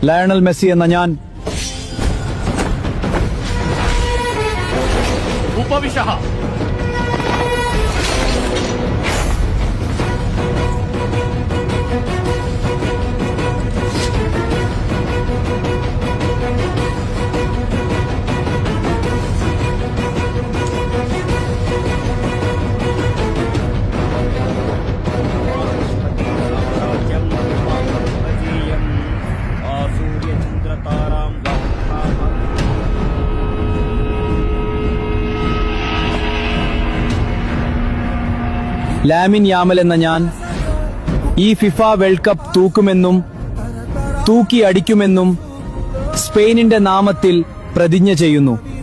Lionel Messi എന്ന ഞാൻ ഉപവിശഃ. Lamin YAML എന്ന ഞാൻ ഈ ഫിഫ വേൾഡ് കപ്പ് തൂക്കുമെന്നും തൂക്കി അടിക്കുമെന്നും സ്പെയിനിന്റെ നാമത്തിൽ പ്രതിജ്ഞ ചെയ്യുന്നു.